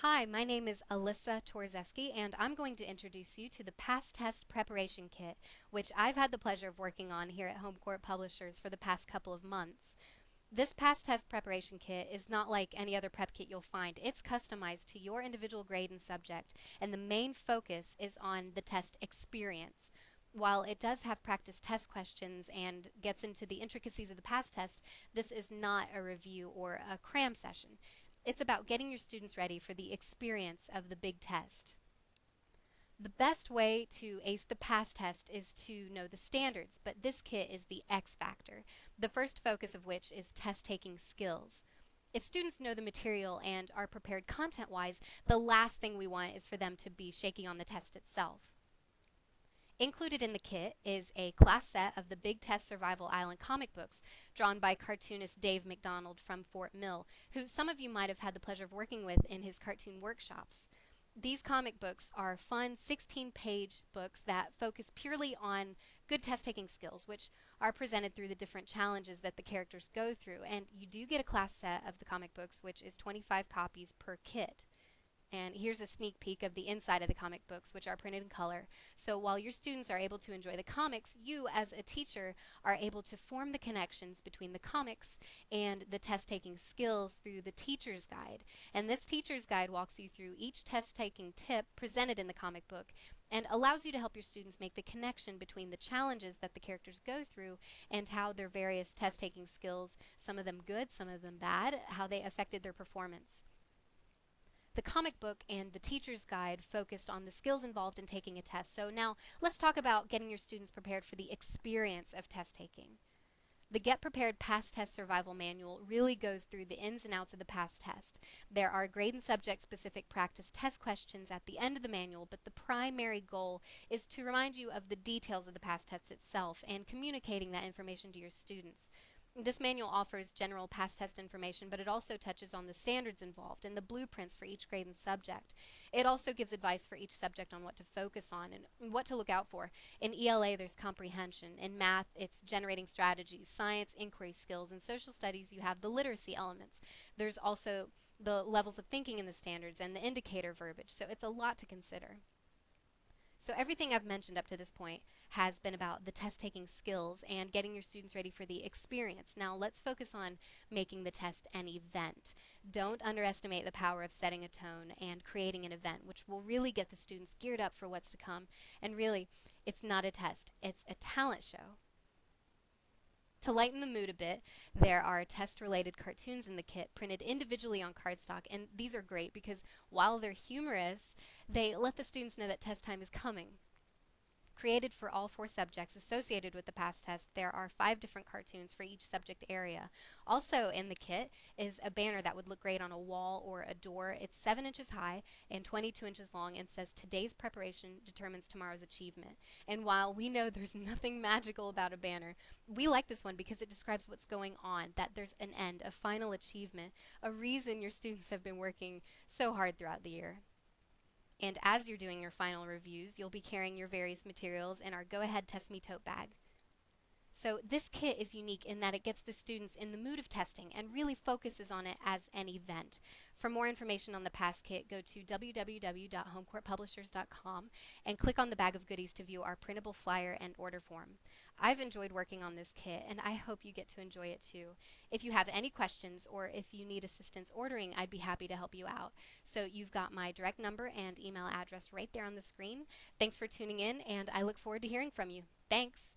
Hi, my name is Alyssa Torzeski, and I'm going to introduce you to the Past Test Preparation Kit, which I've had the pleasure of working on here at Home Court Publishers for the past couple of months. This Past Test Preparation Kit is not like any other prep kit you'll find. It's customized to your individual grade and subject, and the main focus is on the test experience. While it does have practice test questions and gets into the intricacies of the past test, this is not a review or a cram session. It's about getting your students ready for the experience of the big test. The best way to ace the past test is to know the standards, but this kit is the X factor, the first focus of which is test taking skills. If students know the material and are prepared content wise, the last thing we want is for them to be shaky on the test itself. Included in the kit is a class set of the Big Test Survival Island comic books drawn by cartoonist Dave McDonald from Fort Mill, who some of you might have had the pleasure of working with in his cartoon workshops. These comic books are fun 16-page books that focus purely on good test-taking skills, which are presented through the different challenges that the characters go through. And you do get a class set of the comic books, which is 25 copies per kit. And here's a sneak peek of the inside of the comic books, which are printed in color. So while your students are able to enjoy the comics, you as a teacher are able to form the connections between the comics and the test-taking skills through the teacher's guide. And this teacher's guide walks you through each test-taking tip presented in the comic book and allows you to help your students make the connection between the challenges that the characters go through and how their various test-taking skills, some of them good, some of them bad, how they affected their performance. The comic book and the teacher's guide focused on the skills involved in taking a test. So now let's talk about getting your students prepared for the experience of test taking. The Get Prepared Past Test Survival Manual really goes through the ins and outs of the past test. There are grade and subject specific practice test questions at the end of the manual, but the primary goal is to remind you of the details of the past test itself and communicating that information to your students. This manual offers general past test information, but it also touches on the standards involved and the blueprints for each grade and subject. It also gives advice for each subject on what to focus on and what to look out for. In ELA, there's comprehension. In math, it's generating strategies. Science, inquiry skills. In social studies, you have the literacy elements. There's also the levels of thinking in the standards and the indicator verbiage, so it's a lot to consider. So everything I've mentioned up to this point has been about the test-taking skills and getting your students ready for the experience. Now let's focus on making the test an event. Don't underestimate the power of setting a tone and creating an event, which will really get the students geared up for what's to come. And really, it's not a test, it's a talent show. To lighten the mood a bit, there are test-related cartoons in the kit printed individually on cardstock, and these are great because while they're humorous, they let the students know that test time is coming. Created for all 4 subjects associated with the past test, there are 5 different cartoons for each subject area. Also in the kit is a banner that would look great on a wall or a door. It's 7 inches high and 22 inches long and says today's preparation determines tomorrow's achievement. And while we know there's nothing magical about a banner, we like this one because it describes what's going on, that there's an end, a final achievement, a reason your students have been working so hard throughout the year. And as you're doing your final reviews, you'll be carrying your various materials in our Go Ahead Test Me tote bag. So this kit is unique in that it gets the students in the mood of testing and really focuses on it as an event. For more information on the past kit, go to www.homecourtpublishers.com and click on the bag of goodies to view our printable flyer and order form. I've enjoyed working on this kit and I hope you get to enjoy it too. If you have any questions or if you need assistance ordering, I'd be happy to help you out. So you've got my direct number and email address right there on the screen. Thanks for tuning in and I look forward to hearing from you. Thanks!